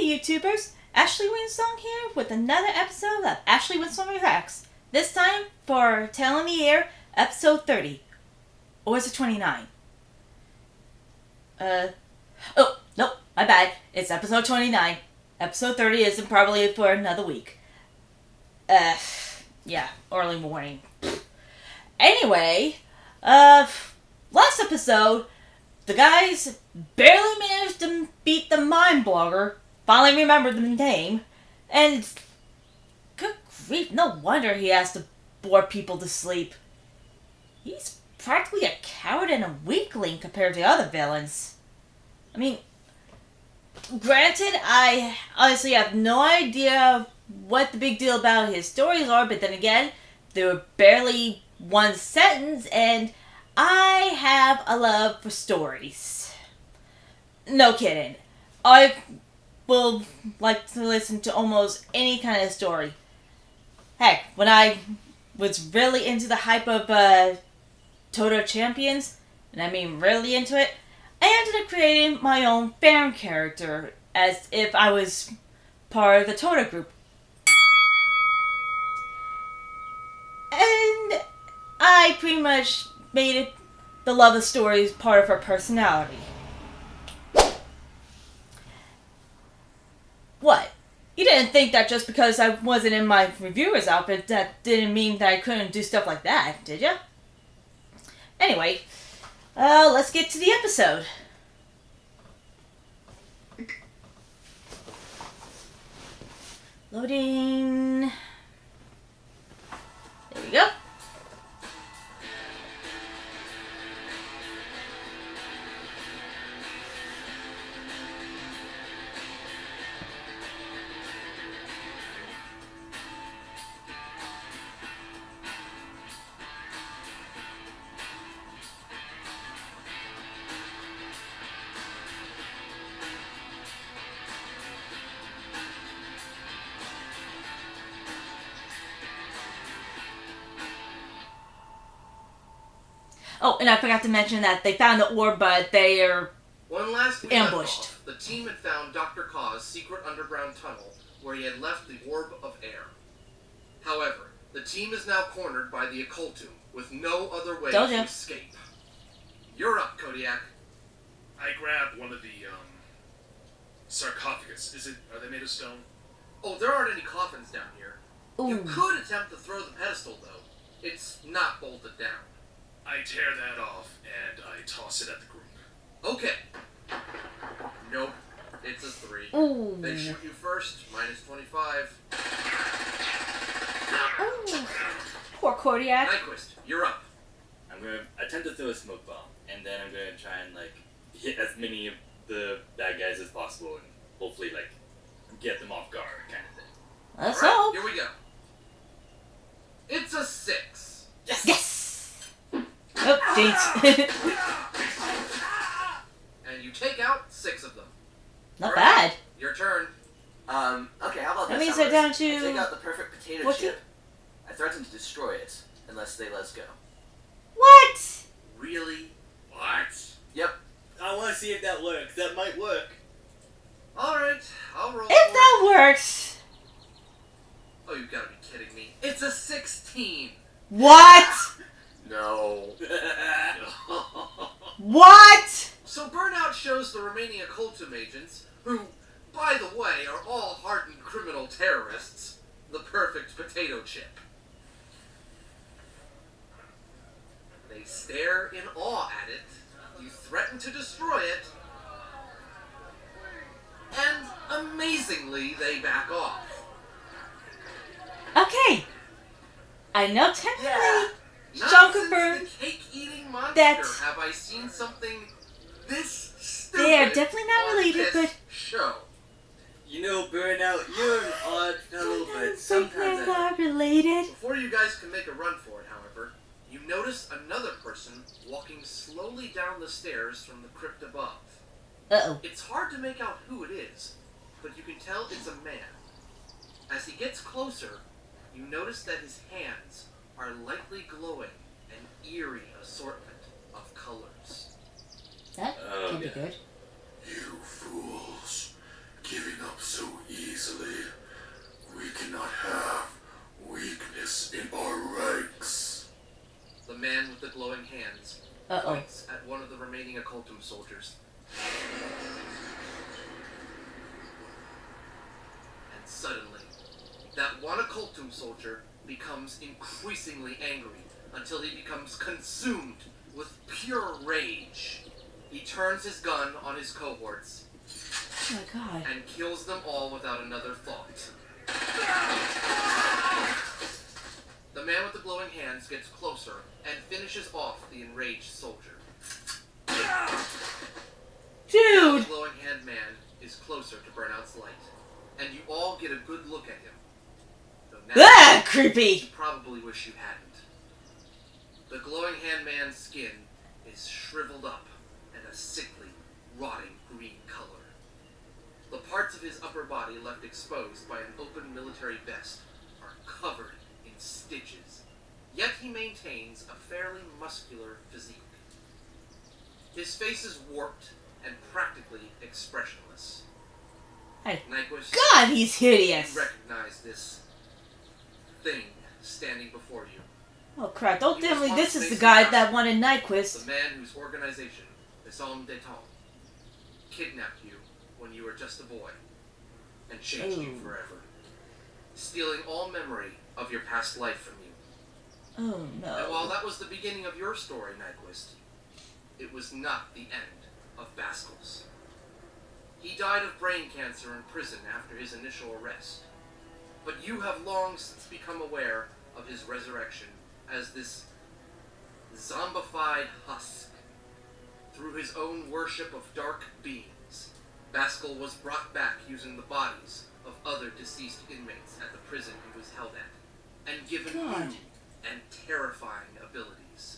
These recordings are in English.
Hey YouTubers, Ashley Wingsong here with another episode of Ashley Wingsong Reacts. This time for Tale in the Air, episode 30. Or is it 29? Oh, nope, my bad. It's episode 29. Episode 30 isn't probably for another week. Yeah, early morning. Anyway, last episode, the guys barely managed to beat the Mind Blogger. Finally remembered the name. And, good grief, no wonder he has to bore people to sleep. He's practically a coward and a weakling compared to other villains. I mean, granted, I honestly have no idea what the big deal about his stories are, but then again, they were barely one sentence, and I have a love for stories. No kidding. I will like to listen to almost any kind of story. Heck, when I was really into the hype of TOTA Champions, and I mean really into it, I ended up creating my own fan character as if I was part of the TOTA group. And I pretty much made it the love of stories part of her personality. What? You didn't think that just because I wasn't in my reviewer's outfit that didn't mean that I couldn't do stuff like that, did ya? Anyway, let's get to the episode. Loading. There we go. Oh, and I forgot to mention that they found the orb, but they are ambushed. The team had found Dr. Kaw's secret underground tunnel where he had left the orb of air. However, the team is now cornered by the occultum with no other way to escape. You're up, Kodiak. I grabbed one of the sarcophagus. Are they made of stone? Oh, there aren't any coffins down here. Ooh. You could attempt to throw the pedestal, though. It's not bolted down. I tear that off, and I toss it at the group. Okay. Nope. It's a 3. Ooh. They shoot you first, minus 25. Ooh. Poor Kodiak. Nyquist, you're up. I'm going to attempt to throw a smoke bomb, and then I'm going to try and, hit as many of the bad guys as possible, and hopefully, get them off guard, kind of thing. Let's hope. hope. Here we go. It's a 6. Yes! Yes! Oh, jinx. And you take out 6 of them. Not All bad. right, your turn. Okay, how about That this? means they're down to... I take out the perfect potato 14? chip. I threaten to destroy it, unless they let us go. What? Really? What? Yep. I want to see if that works. That might work. Alright, I'll roll. If that works. Oh, you've got to be kidding me. It's a 16. What? No. What? So Burnout shows the remaining occultum agents, who, by the way, are all hardened criminal terrorists, the perfect potato chip. They stare in awe at it. You threaten to destroy it. And, amazingly, they back off. Okay. I know technically... Yeah. Not Sean since confirmed the cake-eating monster that have I seen something this stupid they are definitely not on related, this but... show. You know, Burnout, you're an odd fellow, but sometimes they're not related. Before you guys can make a run for it, however, you notice another person walking slowly down the stairs from the crypt above. Uh-oh. It's hard to make out who it is, but you can tell it's a man. As he gets closer, you notice that his hands are lightly glowing an eerie assortment of colors. That can be good. You fools. giving up so easily. We cannot have weakness in our ranks. The man with the glowing hands points at one of the remaining occultum soldiers. And suddenly, that one occultum soldier becomes increasingly angry until he becomes consumed with pure rage. He turns his gun on his cohorts Oh my god. and kills them all without another thought. The man with the glowing hands gets closer and finishes off the enraged soldier. Dude! The glowing hand man is closer to Burnout's light, and you all get a good look at him. Though now, Ah, you creepy! probably wish you hadn't. The glowing hand man's skin is shriveled up and a sickly, rotting green color. The parts of his upper body left exposed by an open military vest are covered in stitches, yet he maintains a fairly muscular physique. His face is warped and practically expressionless. Hey. Nyquist, God, he's hideous! you recognize this thing standing before you. Oh crap, don't tell me this is the guy that wanted Nyquist. The man whose organization, Maison Détente, kidnapped you when you were just a boy and changed you forever, stealing all memory of your past life from you. Oh no. And while that was the beginning of your story, Nyquist, it was not the end of Baskel's. He died of brain cancer in prison after his initial arrest, but you have long since become aware of his resurrection as this zombified husk. Through his own worship of dark beings, Baskel was brought back using the bodies of other deceased inmates at the prison he was held at, and given God. new and terrifying abilities.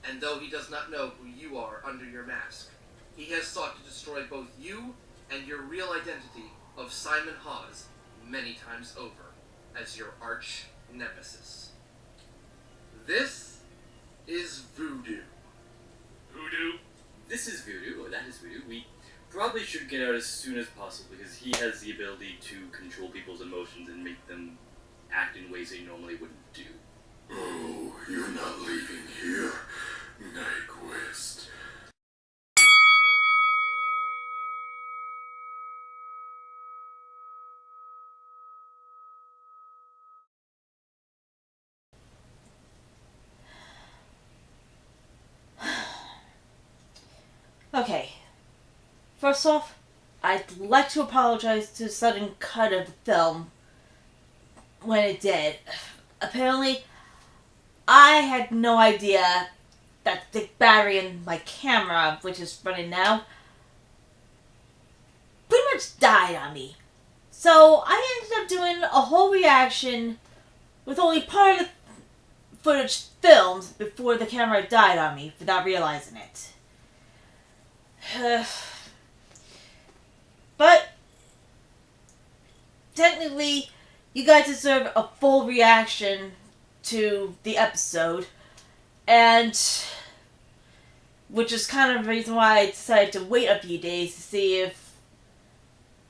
And though he does not know who you are under your mask, he has sought to destroy both you and your real identity of Simon Hawes many times over as your arch nemesis. This is voodoo. Voodoo? This is voodoo, or that is voodoo. We probably should get out as soon as possible because he has the ability to control people's emotions and make them act in ways they normally wouldn't do. Oh, you're not leaving here, Nyquist. Okay. First off, I'd like to apologize to the sudden cut of the film when it did. Apparently, I had no idea that the battery in my camera, which is running now, pretty much died on me. So I ended up doing a whole reaction with only part of the footage filmed before the camera died on me without realizing it. But technically, you guys deserve a full reaction to the episode, and which is kind of the reason why I decided to wait a few days to see if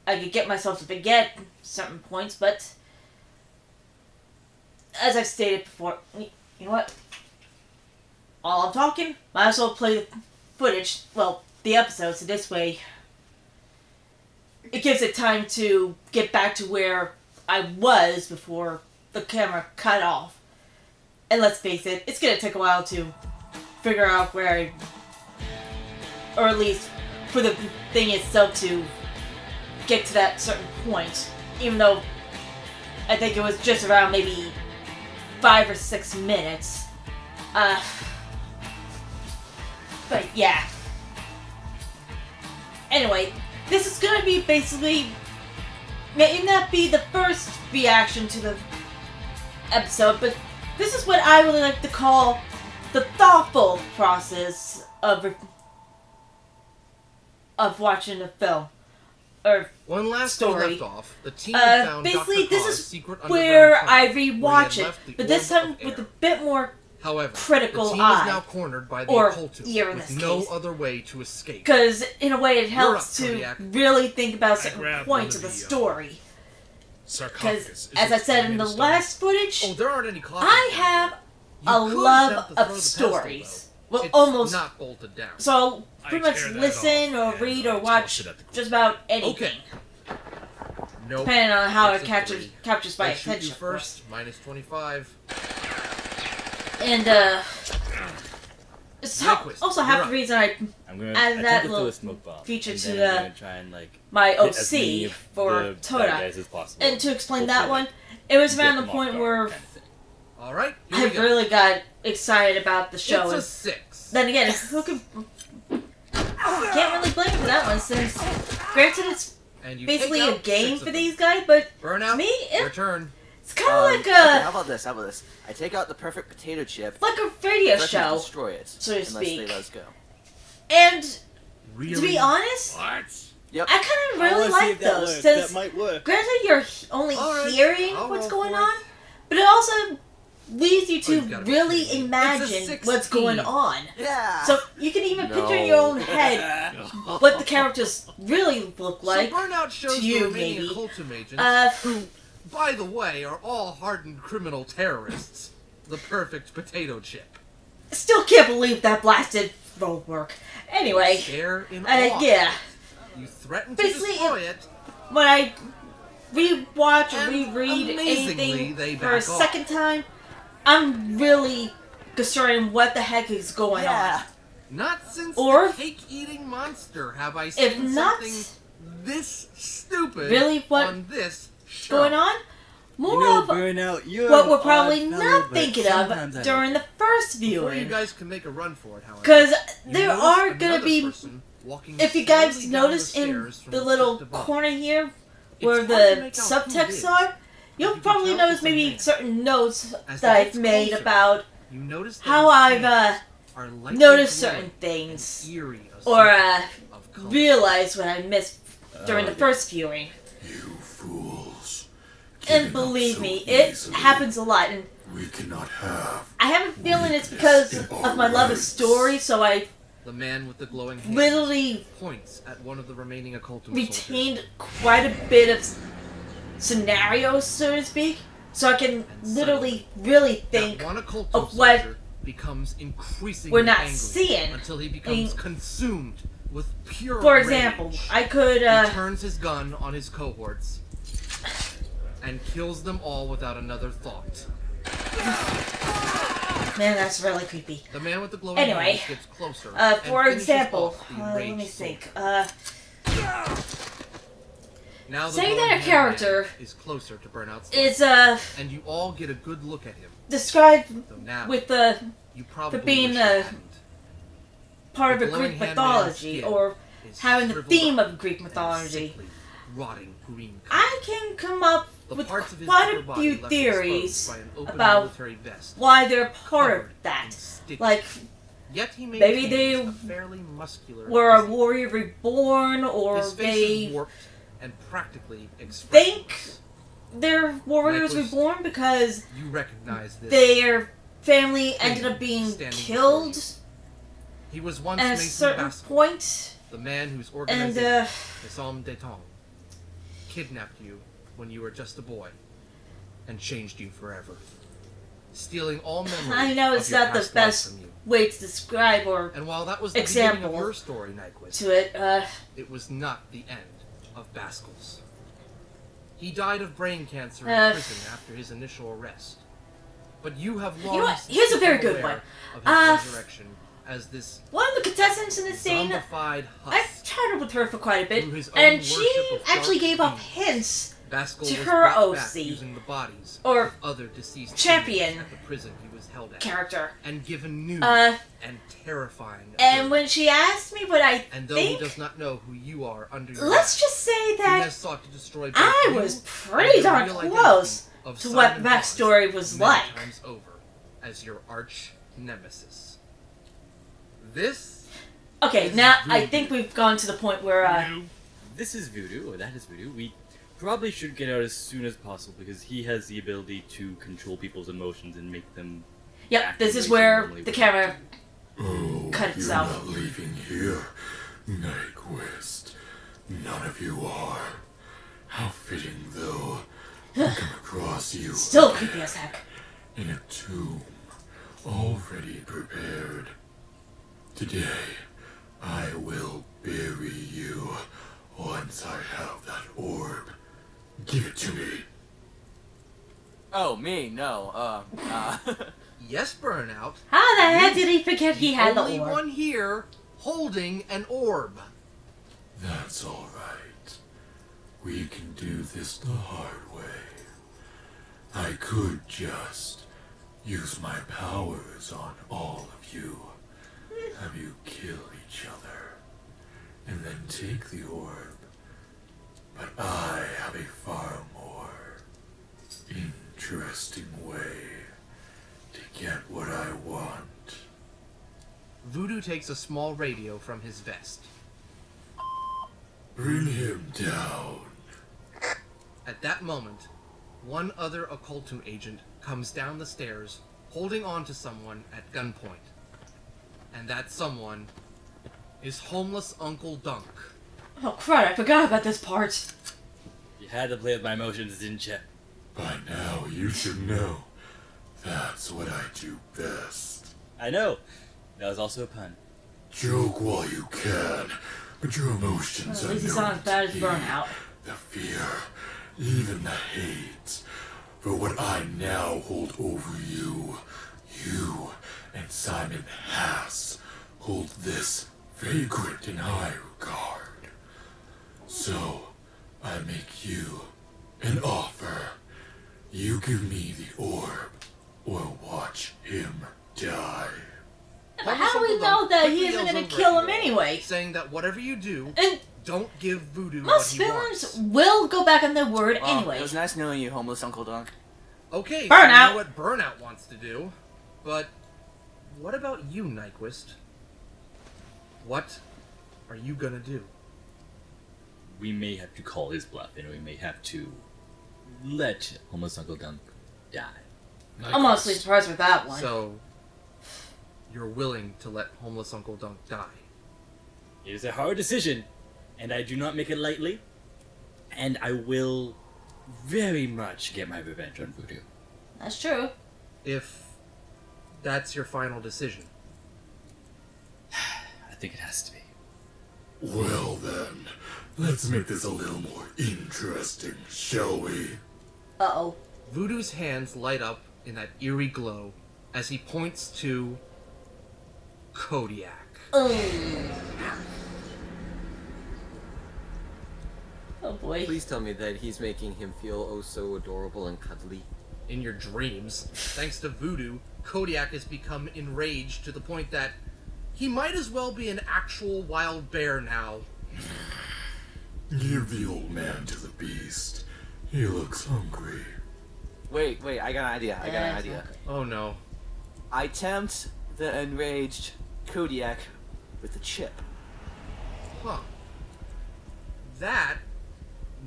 I could get myself to forget certain points. But as I've stated before, you know what? While I'm talking, might as well play the footage. Well, the episode, so this way it gives it time to get back to where I was before the camera cut off. And let's face it, it's gonna take a while to figure out where I, or at least for the thing itself to get to that certain point, even though I think it was just around maybe 5 or 6 minutes. But yeah. Anyway, this is gonna be basically, may not be the first reaction to the episode, but this is what I would like to call the thoughtful process of watching the film. Or When last story. we left off, the team found basically, Dr. this Ka's is secret where underground I tunnel, where he rewatch had it, left the but this orb time of with a air. bit more However, critical the team eye. is now cornered by the Or occultum, ear in with this no case. other way to escape. Because, in a way, it You're helps up, to Kodiak. really think about certain grabbed points one of of the the, story. Sarcophagus. Because, Is as it I said in the made of last footage, Oh, there aren't any coffins. I have You a could love attempt to throw of the pestle, stories. though. Well, It's almost. not bolted down. So I'll I pretty much tear that listen off or and read or toss watch it at the just about anything. Okay. Nope. Depending on how It's it a captures 3. captures my I shoot attention, you of course. first, minus 25. And it's Nyquist, also you're half up. the reason I I'm gonna add attempt that to throw little a smoke bomb. feature and to then the- I'm gonna try and like my hit as many OC of for the bad TOTA. guys as possible. And to explain that Hopefully, one, it was get around the them off point guard where kind of thing. All right, here I we go. really got excited about the show. It's a And 6. then again, who can... Can't really blame for that one, since granted it's And you basically take a out game 6 for of them. these guys, but Burnout, to me, your it's turn. kind of like Okay, a how about this? How about this? I take out the perfect potato chip. like a radio threaten to show, destroy it, so to unless speak. they let us go. And Really? to be honest, What? Yep. I kind of really like those. Since might work. granted, you're only All right, hearing I'll what's roll going for it. on, but it also leads you Oh, to you've gotta be really kidding me. imagine It's a what's 16. going on. Yeah. So you can even picture in No. your own head what the characters really look like. So Burnout shows to you, the remaining maybe. occultum agents, Uh, who, by the way, are all hardened criminal terrorists. The perfect potato chip. Still can't believe that blasted roll work. Anyway, Stare in awe. yeah. You threaten to Basically, destroy it. When I rewatch or And reread amazingly, anything they for a back off. second time, I'm really concerned what the heck is going yeah. Not since Or- the cake-eating monster have I seen not- something this stupid Really, what on this show. going on. More You know, of Burnout, you're what an we're probably odd fellow, not but thinking sometimes I of during like the first Before you viewing. guys can make a run for it, however, Because you there notice are gonna another be, person walking if you guys slowly down the notice in stairs from the little tip to bottom. corner here, It's where hard to the make out who it subtexts is, are, you'll you can probably tell notice it's a maybe man. certain notes As that it I've gets made closer, about You notice that how his I've hands are lightly noticed glowing certain things, and eerie or of color. realized what I missed during the first viewing. You fools. And Giving up believe so me, it easily. happens a lot. And We cannot have. I have a feeling it's because of my love of story, so I The man with the glowing hands literally points at one of the remaining occultum retained quite a bit of scenarios, so to speak, so I can And literally really That think one occultum of what soldier becomes increasingly we're not angry seeing. until he becomes consumed with pure For rage. example, I could, He turns his gun on his cohorts and kills them all without another thought. man, that's really creepy. The man with the glowing Anyway, hands gets closer. For and finishes example, off the let me enraged think. soldier. Now the Saying glowing that a hand character man is closer to Burnout's Is life, and you all get a good look at him. described Though now with the you probably being wish a you hadn't. part The of a glowing Greek hand mythology, man's skin or is having the shriveled theme up of Greek and mythology. sickly, rotting green. I can come up The with parts of his quite upper a body few left theories exposed by an open about military vest, why they're part covered of that. in sticky Like, Yet he maybe they maintains a fairly muscular were a physique. warrior reborn, or His face is they warped and practically think expressionless. they're warriors Nyquist, reborn because You recognize this. their family ended up being standing killed before He was once at a Mason certain Bascom, point, the man whose and organization, Les Hommes d'État, kidnapped you when you were just a boy and changed you forever, stealing all memory I know it's of your not the past life best from you. way to describe or And while that was the beginning example of your story, Nyquist, to it. it was not the end of Baskel's. He died of brain cancer Uh, in prison after his initial arrest. But you have long know what? since Here's a very become good aware one. of his resurrection as this One of the contestants in this scene, zombified I husk. chatted with her for quite a bit, Through his own and worship she of actually dark gave off demons, hints Baskel to was her brought back OC, using the bodies or of other deceased champion humans at the prison he was held at, character. and given new Uh, and terrifying And abilities. when she asked me what I And though think, he does not know who you are under your let's mask, just say he that has sought to destroy both I you was and pretty the darn real identity close of to what Simon backstory Paz was many like. times over as your arch nemesis. This Okay, is now I voodoo. think we've gone to the point where This is voodoo, or that is voodoo. We probably should get out as soon as possible because he has the ability to control people's emotions and make them Yep, act this in is ways where they normally the wouldn't camera Oh, cut you're itself. not leaving here, Nyquist. None of you are. How fitting, though. I come across you Still again creepy as heck. in a tomb, already prepared. Today, I will bury you once I have that orb. Give it to me. Oh, me? No. Yes, Burnout. How the heck did he forget he had the only orb? one here holding an orb. That's all right. We can do this the hard way. I could just use my powers on all of you, have you kill each other, and then take the orb. But I have a far more interesting way to get what I want. Voodoo takes a small radio from his vest. Bring him down. At that moment, one other occultum agent comes down the stairs, holding on to someone at gunpoint. And that someone is homeless Uncle Dunk. Oh crap, I forgot about this part. You had to play with my emotions, didn't you? By now, you should know. That's what I do best. I know. That was also a pun. Joke while you can, but your emotions At are least he's known not as bad as to be Burnout. the fear, even the hate. For what I now hold over you, you and Simon Hass hold this vagrant in high regard. So, I make you an offer. You give me the orb, or watch him die. But how do we know that he isn't gonna kill him anyway? Saying that whatever you do, And don't give Voodoo most what he villains wants. will go back on their word Well, anyway. It was nice knowing you, homeless Uncle Dunk. Okay, Burnout. so you know what Burnout wants to do, but what about you, Nyquist? What are you gonna do? We may have to call his bluff, and we may have to let homeless Uncle Dunk die. I'm honestly surprised with that one. So, you're willing to let homeless Uncle Dunk die? It is a hard decision, and I do not make it lightly. And I will very much get my revenge on Voodoo. That's true. If that's your final decision. I think it has to be. Well then, let's make this a little more interesting, shall we? Uh-oh. Voodoo's hands light up in that eerie glow as he points to Kodiak. Oh boy. Please tell me that he's making him feel oh so adorable and cuddly. In your dreams, thanks to Voodoo, Kodiak has become enraged to the point that he might as well be an actual wild bear now. Give the old man to the beast. He looks hungry. Wait, I got an idea. I got an idea. Oh no. I tempt the enraged Kodiak with the chip. Huh. That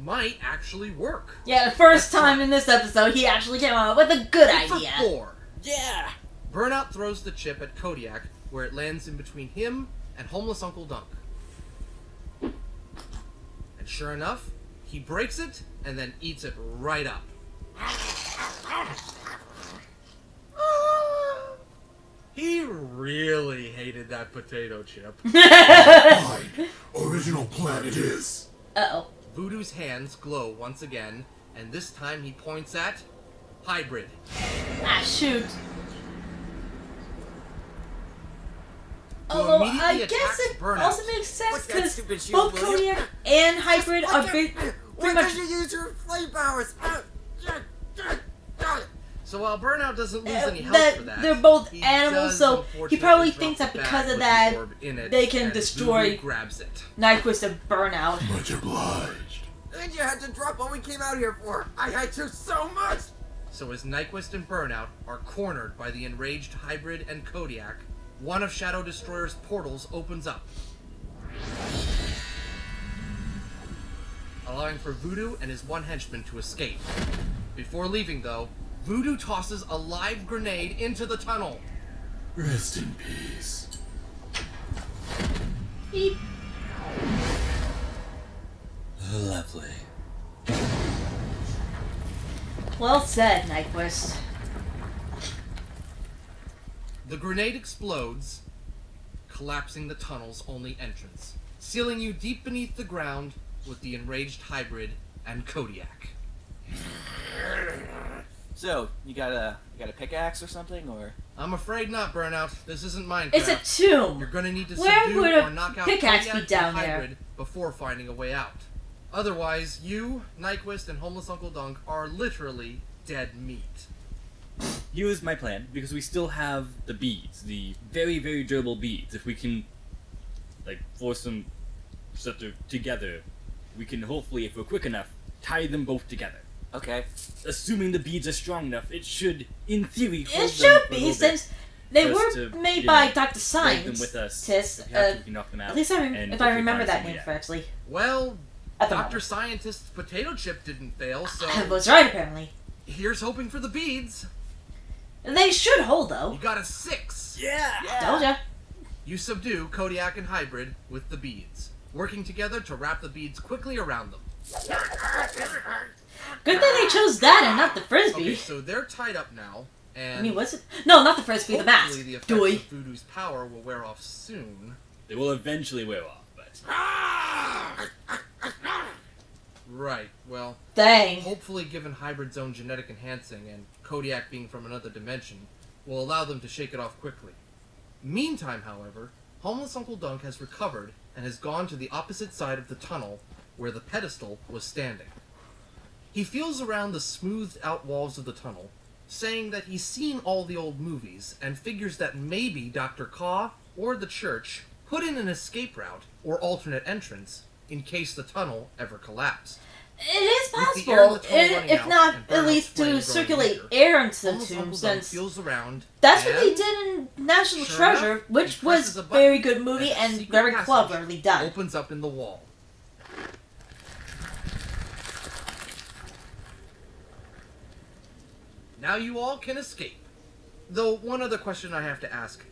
might actually work. Yeah, the first time in this episode, he actually came up with a good idea. For 4. Yeah! Burnout throws the chip at Kodiak, where it lands in between him and homeless Uncle Dunk. And sure enough, he breaks it and then eats it right up. He really hated that potato chip. Fine. Original plan it is. Uh-oh. Voodoo's hands glow once again, and this time he points at Hybrid. Ah, shoot. Who Although, I immediately guess attacks it Burnout. also makes sense What's that because stupid shield, both will you? Kodiak and Hybrid are pretty much... you use your flame powers? So while Burnout doesn't lose any health that for that, they're both he animals, does so he unfortunately probably drop thinks that the because bag of with that, the orb in it, they can and destroy Voodoo grabs it. Nyquist and Burnout. Much obliged. And you had to drop what we came out here for. I hate you so much. So as Nyquist and Burnout are cornered by the enraged Hybrid and Kodiak, one of Shadow Destroyer's portals opens up, allowing for Voodoo and his one henchman to escape. Before leaving, though, Voodoo tosses a live grenade into the tunnel. Rest in peace. Beep. Lovely. Well said, Nyquist. The grenade explodes, collapsing the tunnel's only entrance, sealing you deep beneath the ground with the enraged hybrid and Kodiak. So, you got a pickaxe or something, or? I'm afraid not, Burnout. This isn't Minecraft. It's a tomb. You're gonna need to Where subdue would a or knock out pickaxe be Kodiak down and there? hybrid before finding a way out. Otherwise, you, Nyquist, and Homeless Uncle Dunk are literally dead meat. Here's my plan, because we still have the beads, the very, very durable beads. If we can, like, force them sort of together, we can hopefully, if we're quick enough, tie them both together. Okay. Assuming the beads are strong enough, it should, in theory, hold It them should for a be, little bit. since they For us were to, made you by know, Dr. drag Science. them with us. Tis, If we have to, we can knock them out. at least and if I we remember find that some name way out. correctly. Well, At the Dr. moment. Scientist's potato chip didn't fail, so I was right, apparently. here's hoping for the beads. They should hold, You though. got a 6. Yeah. Told ya. You subdue Kodiak and Hybrid with the beads, working together to wrap the beads quickly around them. Good thing they chose that and not the frisbee. Okay, so they're tied up now, and I mean, was it? No, not the frisbee, the mask. hopefully the effects Doy. of Voodoo's power will wear off soon. They will eventually wear off, but... Right, well, Dang. hopefully given Hybrid's own genetic enhancing and Kodiak being from another dimension, will allow them to shake it off quickly. Meantime, however, Homeless Uncle Dunk has recovered and has gone to the opposite side of the tunnel where the pedestal was standing. He feels around the smoothed out walls of the tunnel, saying that he's seen all the old movies and figures that maybe Dr. Kaw or the church put in an escape route or alternate entrance in case the tunnel ever collapsed. It is With the air in the possible, tunnel running if out not and at Burnout's least flame to growing circulate weaker, air into the Homeless tomb, Uncle Dunk since feels around, that's what they and did in National sure Treasure, enough, which he was presses a button, very good movie and a and secret very passage cleverly done. opens up in the wall. Now you all can escape. Though, one other question I have to ask.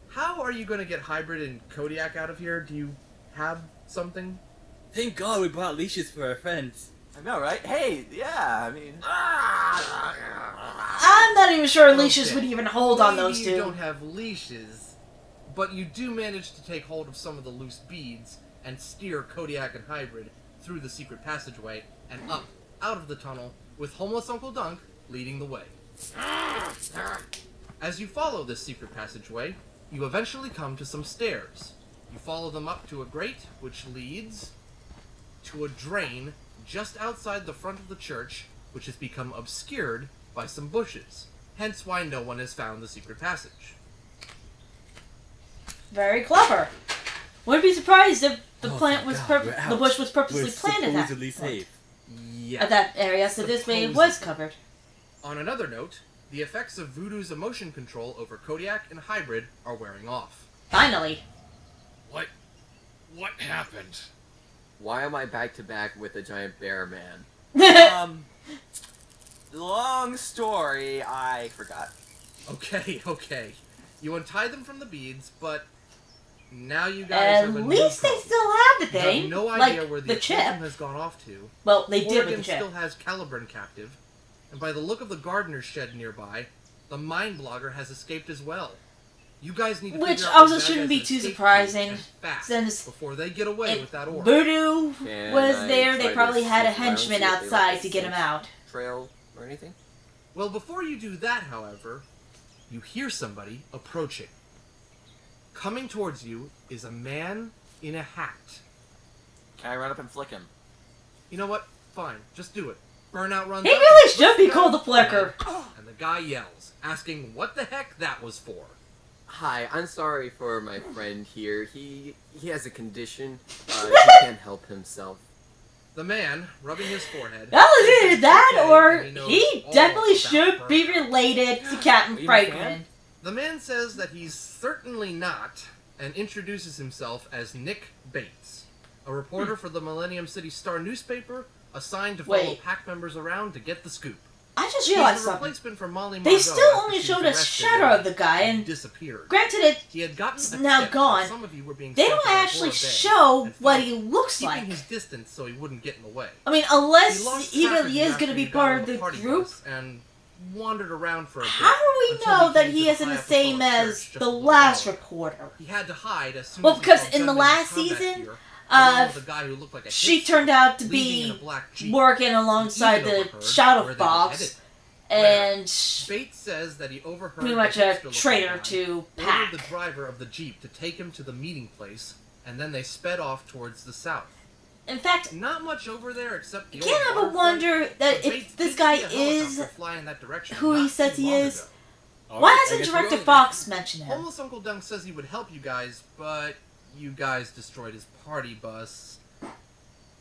How are you going to get Hybrid and Kodiak out of here? Do you have something? Thank God we brought leashes for our friends. I know, right? Hey, yeah, I mean... I'm not even sure leashes Okay. would even hold on Maybe those you two. don't have leashes, but you do manage to take hold of some of the loose beads and steer Kodiak and Hybrid through the secret passageway and up out of the tunnel with Homeless Uncle Dunk leading the way. As you follow this secret passageway, you eventually come to some stairs. You follow them up to a grate which leads to a drain just outside the front of the church, which has become obscured by some bushes. Hence why no one has found the secret passage. Very clever. Wouldn't be surprised if the Oh, plant thank was God, we're the out. bush was We're purposely planted at supposedly safe. Yeah. that area, so this way it was covered. On another note, the effects of Voodoo's emotion control over Kodiak and Hybrid are wearing off. Finally. What happened? Why am I back to back with a giant bear man? Long story, I forgot. Okay. You untie them from the beads, but now you guys have a At new least they problem. still have the You have thing. no idea like where the the chip. occultum has gone off to. Well, they did with Oregon the chip. still has Caliburn captive, and by the look of the gardener's shed nearby, the mine blogger has escaped as well. You guys need to Which figure out also what that shouldn't guy's be too escape surprising, and fast since before they get away if with that orb. Voodoo Can was I there, try they to probably had a sniff around, henchman see if they left outside a to get him scent out. Trail or anything? Well, before you do that, however, you hear somebody approaching. Coming towards you is a man in a hat. Can I run up and flick him? You know what? Fine, just do it. Burnout runs He up really and should puts be the called guy the Flicker. And the guy yells, asking what the heck that was for. Hi, I'm sorry for my friend here. He has a condition. He can't help himself. The man, rubbing his forehead... That was either says that it's okay, or and knows he all definitely about should be Burnout. related to Captain Are you a Franklin. fan? The man says that he's certainly not, and introduces himself as Nick Bates, a reporter for the Millennium City Star newspaper, assigned to follow Wait. pack members around to get the scoop. I just He's realized the something. replacement for Molly They Margot still after only she showed was a arrested shadow of the guy, and and disappeared. granted He had gotten it's a now tip gone. that some of you were being they sent don't to actually Agora Bay show and what fought, he looks keeping like. his distance so he wouldn't get in the way. I mean, He unless lost he track of really you is after going to be you got part on of the party group. bus and wandered around for a bit. How do we until know he that came he to isn't the High same Apostolic as Church just the a little last while ago. reporter? He had to hide as soon Well, as he because saw in the gunmen last combat season, gear, along with a guy who looked like a she hipster, turned out to leaving in a be black Jeep. working alongside Even the overheard shadow where they were box, headed. and Bates says that he overheard pretty the much a hipster-looking traitor guy to ordered Pack. the driver of the Jeep to take him to the meeting place, and then they sped off towards the south. In fact, Not much over there except the you can't old help but waterfront, wonder but that Bates if this did guy see a is helicopter fly in that direction who he not says too he long is, ago. why I hasn't guess we're Director going. Fox mentioned him? Homeless Uncle Dunk says he would help you guys, but you guys destroyed his party bus.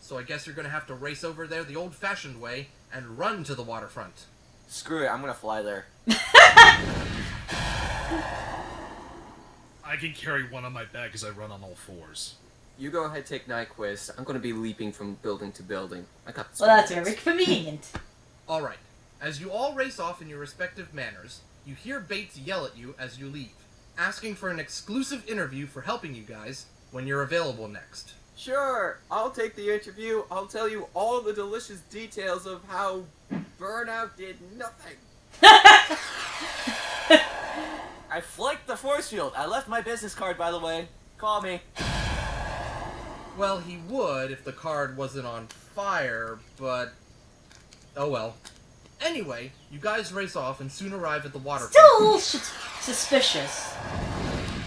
So I guess you're gonna have to race over there the old-fashioned way and run to the waterfront. Screw it, I'm gonna fly there. I can carry one on my back as I run on all fours. You go ahead, take Nyquist. I'm gonna be leaping from building to building. I got this. Well, that's very convenient. Alright, as you all race off in your respective manners, you hear Bates yell at you as you leave, asking for an exclusive interview for helping you guys when you're available next. Sure, I'll take the interview. I'll tell you all the delicious details of how Burnout did nothing. I flaked the force field. I left my business card, by the way. Call me. Well, he would if the card wasn't on fire, but... oh well. Anyway, you guys race off and soon arrive at the waterfront. Still a little suspicious.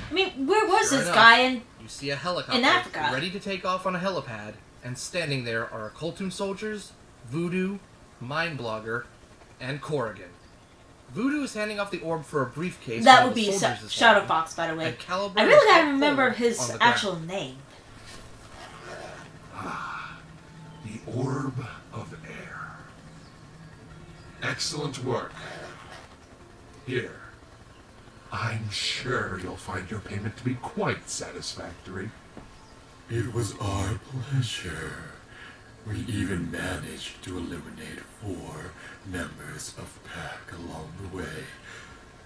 I mean, where was Sure this enough. guy? And You see a helicopter In Africa. ready to take off on a helipad, and standing there are Occultum soldiers, Voodoo, Mind Blogger, and Corrigan. Voodoo is handing off the orb for a briefcase. that while would the be soldiers is Shadow holding, Fox, by the way. and Caliber I is really up gotta remember forward his on the actual ground. name. The Orb of Air. Excellent work. Here. I'm sure you'll find your payment to be quite satisfactory. It was our pleasure. We even managed to eliminate 4 members of Pack along the way.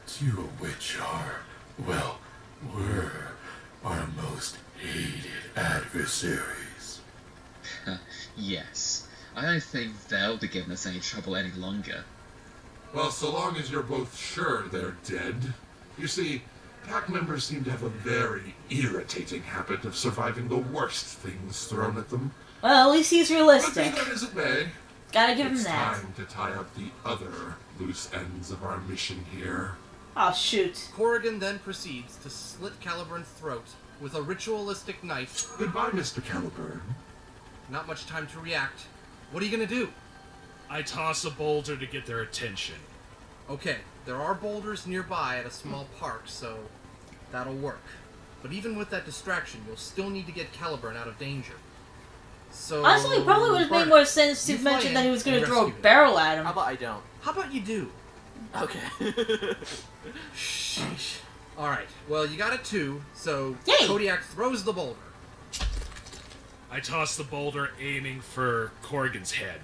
2 of which were our most hated adversaries. Yes. I don't think they'll be giving us any trouble any longer. Well, so long as you're both sure they're dead. You see, Pack members seem to have a very irritating habit of surviving the worst things thrown at them. Well, at least he's But be realistic. that as it may, Gotta give him it's that. time to tie up the other loose ends of our mission here. Oh, shoot. Corrigan then proceeds to slit Caliburn's throat with a ritualistic knife. Goodbye, Mr. Caliburn. Not much time to react. What are you gonna do? I toss a boulder to get their attention. Okay, there are boulders nearby at a small park, so that'll work. But even with that distraction, you'll still need to get Caliburn out of danger. So... Honestly, it probably would have made Barnett, more sense to you fly mention in that he was going and to throw a rescue him. barrel at him. How about I don't? How about you do? Okay. Sheesh. Alright, well, you got a 2, so Yay! Kodiak throws the boulder. I toss the boulder aiming for Corrigan's head.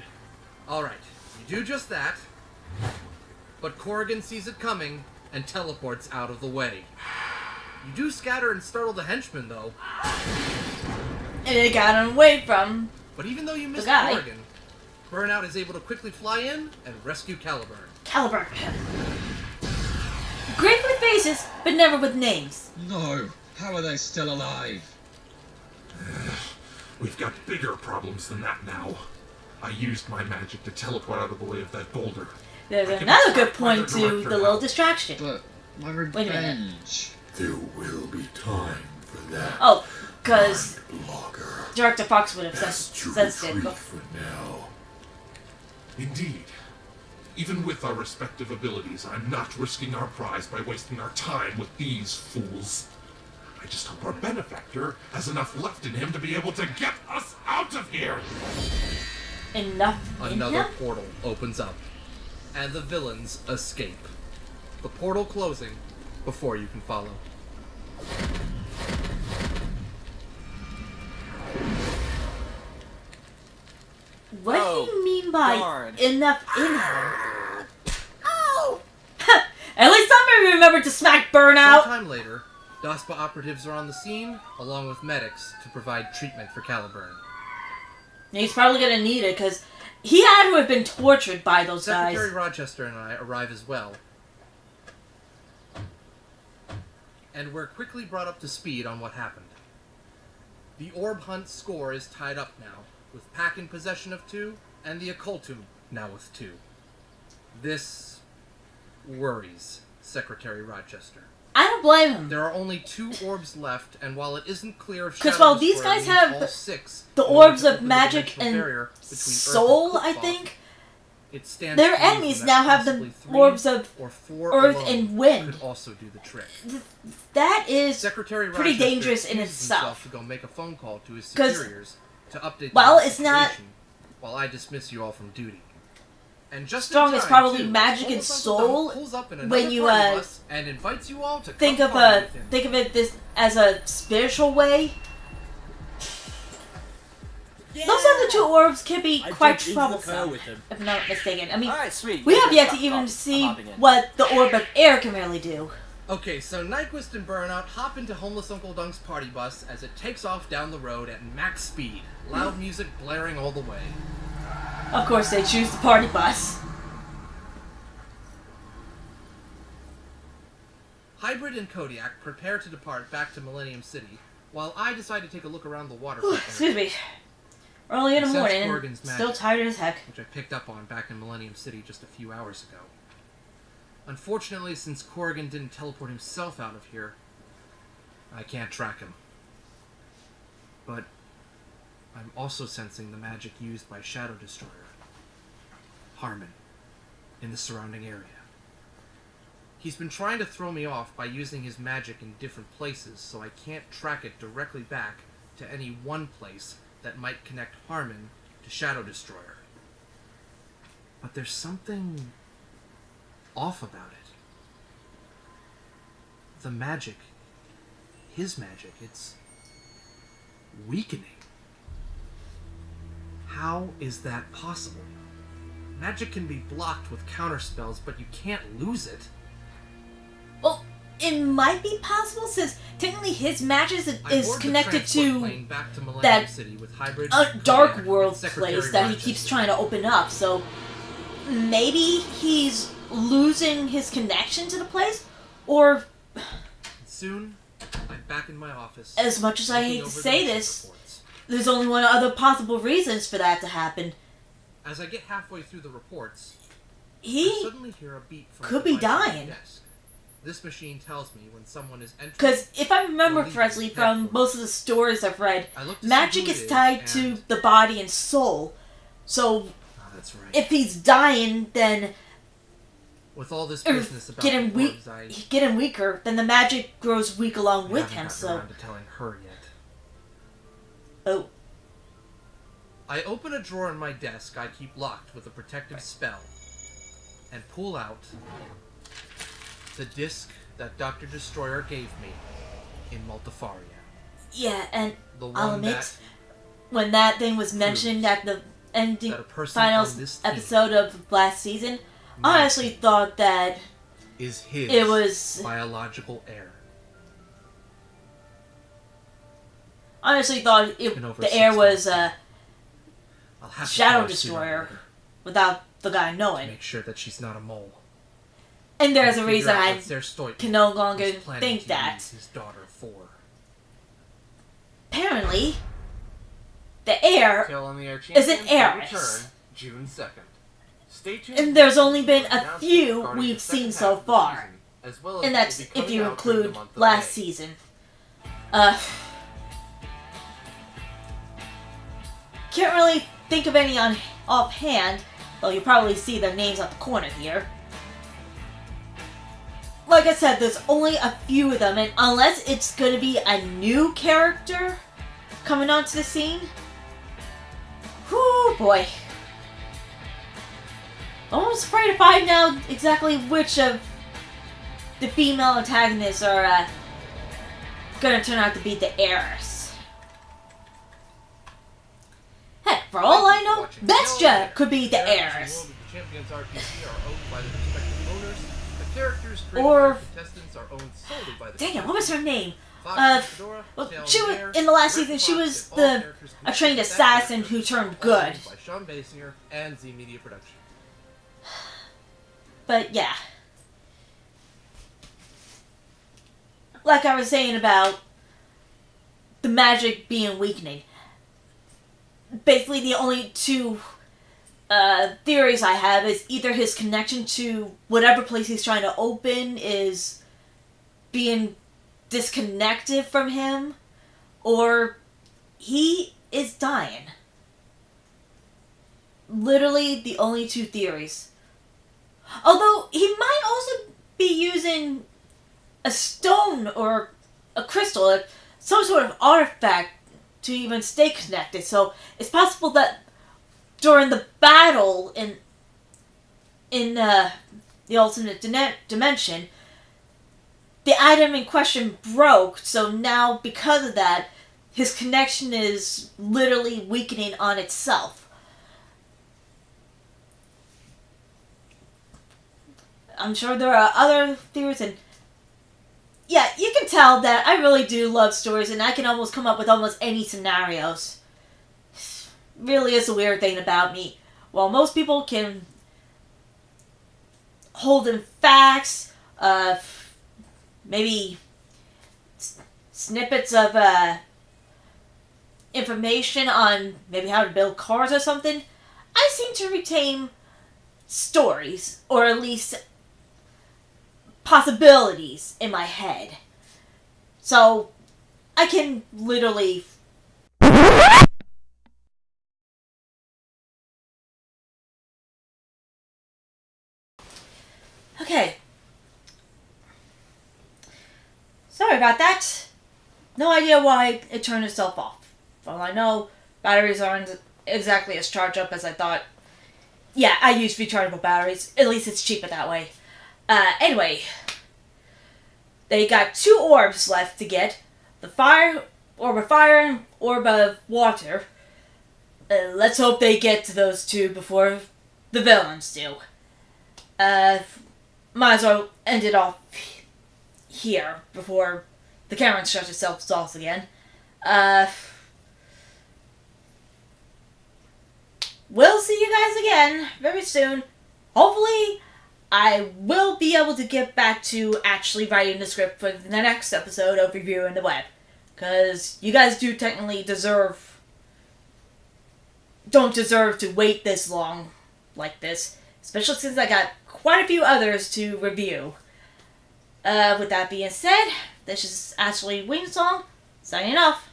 Alright, you do just that, but Corrigan sees it coming and teleports out of the way. You do scatter and startle the henchman, though. And it got him away from... But even though you missed guy. Corrigan, Burnout is able to quickly fly in and rescue Caliburn. Caliburn. Great with faces, but never with names. No! How are they still alive? We've got bigger problems than that now. I used my magic to teleport out of the way of that boulder. There's I can another good track my point to director the little now. distraction. But my a minute. revenge. There will be time for that. Oh, because Blogger. Director Fox would have Best to sensed it. retreat But for now. Indeed. Even with our respective abilities, I'm not risking our prize by wasting our time with these fools. I just hope our benefactor has enough left in him to be able to get us out of here! enough in Another him? portal opens up, and the villains escape. The portal closing before you can follow. What do you mean by darn. enough in him? remembered to smack Burnout. Sometime later, DOSPA operatives are on the scene, along with medics, to provide treatment for Caliburn. He's probably gonna need it, because he had to have been tortured by those guys. Secretary Rochester and I arrive as well. And we're quickly brought up to speed on what happened. The orb hunt score is tied up now, with Pack in possession of 2, and the Occultum now with 2. This worries Secretary Rochester. I don't blame him. There are only 2 orbs left, and while it isn't clear if because Shadow while these Destroyer guys needs have all 6 the in order orbs to of open the magic dimensional and barrier between Earth soul, and I Cookbox, think, it stands their to reason enemies that now have the possibly 3 orbs of or 4 Earth alone and Wind. could also do the trick. That is Secretary pretty Rochester dangerous in excuses itself. himself to go make a phone call to his 'Cause, superiors to update well, the it's not- situation while I dismiss you all from duty. And just in strong as time, probably too, magic and Uncle soul Dunn pulls up in when another you party bus and invites you all to think come of party with him. this as a spiritual way. Those other 2 orbs can be quite troublesome, if I'm not mistaken. I mean, Alright, sweet. we Yeah, have yet to stop, even stop, see I'm hopping in. what the orb of air can really do. Okay, so Nyquist and Burnout hop into homeless Uncle Dunk's party bus as it takes off down the road at max speed, loud music blaring all the way. Of course, they choose the party bus. Hybrid and Kodiak prepare to depart back to Millennium City, while I decide to take a look around the waterfront Excuse area, me. Early in the Sense morning, and Corrigan's still magic. tired as heck. which I picked up on back in Millennium City just a few hours ago. Unfortunately, since Corrigan didn't teleport himself out of here, I can't track him. But I'm also sensing the magic used by Shadow Destroyer, Harmon, in the surrounding area. He's been trying to throw me off by using his magic in different places, so I can't track it directly back to any one place that might connect Harmon to Shadow Destroyer. But there's something off about it. The magic, his magic, it's weakening. How is that possible? Magic can be blocked with counterspells, but you can't lose it. Well, it might be possible since technically his magic is connected to that dark world place that he keeps trying to open up. So maybe he's losing his connection to the place, or soon I'm back in my office. As much as I hate to say this, there's only one other possible reasons for that to happen. As I get halfway through the reports, He I suddenly hear a beep from could the be device on my dying. desk. This machine tells me when someone is entering. Because if I remember or leaving correctly the from network. most of the stories I've read, I look to see magic who is it tied to and- the body and soul. So That's right. if he's dying, then With all this or business about getting the weak, orbs, I getting weaker, then the magic grows weak along with haven't him. gotten So around to telling her yet. oh, I open a drawer in my desk I keep locked with a protective spell, and pull out the disc that Dr. Destroyer gave me in Multifaria. yeah, and The one I'll admit, that when that thing was mentioned at the ending that a person final on this team episode of last season, I honestly thought that is his it was biological heir. honestly thought In over the 6 heir was months. I'll have to Shadow follow suit on Destroyer her without the guy to knowing. make sure that she's not a mole. And there's a Figure reason out I what Ser Stoit can no longer was planning think to that. use his daughter for. Apparently, the heir Kill on the Air is an Champions will heiress. return June 2nd. Stay tuned. And there's only been a for few regarding we've the second seen so half of the far. season, as well as And what that's will be if coming you out during the include month of last May. season. Can't really think of any on offhand, though you probably see their names at the corner here. Like I said, there's only a few of them, and unless it's going to be a new character coming onto the scene, whoo boy. Almost afraid to find out exactly which of the female antagonists are gonna turn out to be the heiress. Heck, for all I know, Vestia could be the heiress. The Champions RPG are owned by the respective owners. The Characters created Or- by contestants are owned solely by the Dang it, what was her name? Fox, Fedora, Well, Tails she was Bear, in the last Red season. She Fox, was and all a characters trained connected with that assassin character who turned are good. owned by Sean Basinger and Z Media Production. But yeah, like I was saying about the magic being weakening. Basically, the only two theories I have is either his connection to whatever place he's trying to open is being disconnected from him, or he is dying. Literally the only two theories. Although he might also be using a stone or a crystal, some sort of artifact to even stay connected. So it's possible that during the battle in the alternate dimension, the item in question broke. So now, because of that, his connection is literally weakening on itself. I'm sure there are other theories, and yeah, you can tell that I really do love stories, and I can almost come up with almost any scenarios. Really is a weird thing about me. While most people can hold in facts, maybe snippets of information on maybe how to build cars or something, I seem to retain stories, or at least possibilities in my head. So I can literally okay. Sorry about that. No idea why it turned itself off. Well, I know batteries aren't exactly as charged up as I thought. Yeah, I use rechargeable batteries. At least it's cheaper that way. Anyway, they got 2 orbs left to get. The orb of fire and orb of water. Let's hope they get to those 2 before the villains do. Might as well end it off here before the camera shuts itself off again. We'll see you guys again very soon. Hopefully, I will be able to get back to actually writing the script for the next episode of Reviewing the Web. Because you guys do technically don't deserve to wait this long like this. Especially since I got quite a few others to review. With that being said, this is Ashley Wingsong, signing off.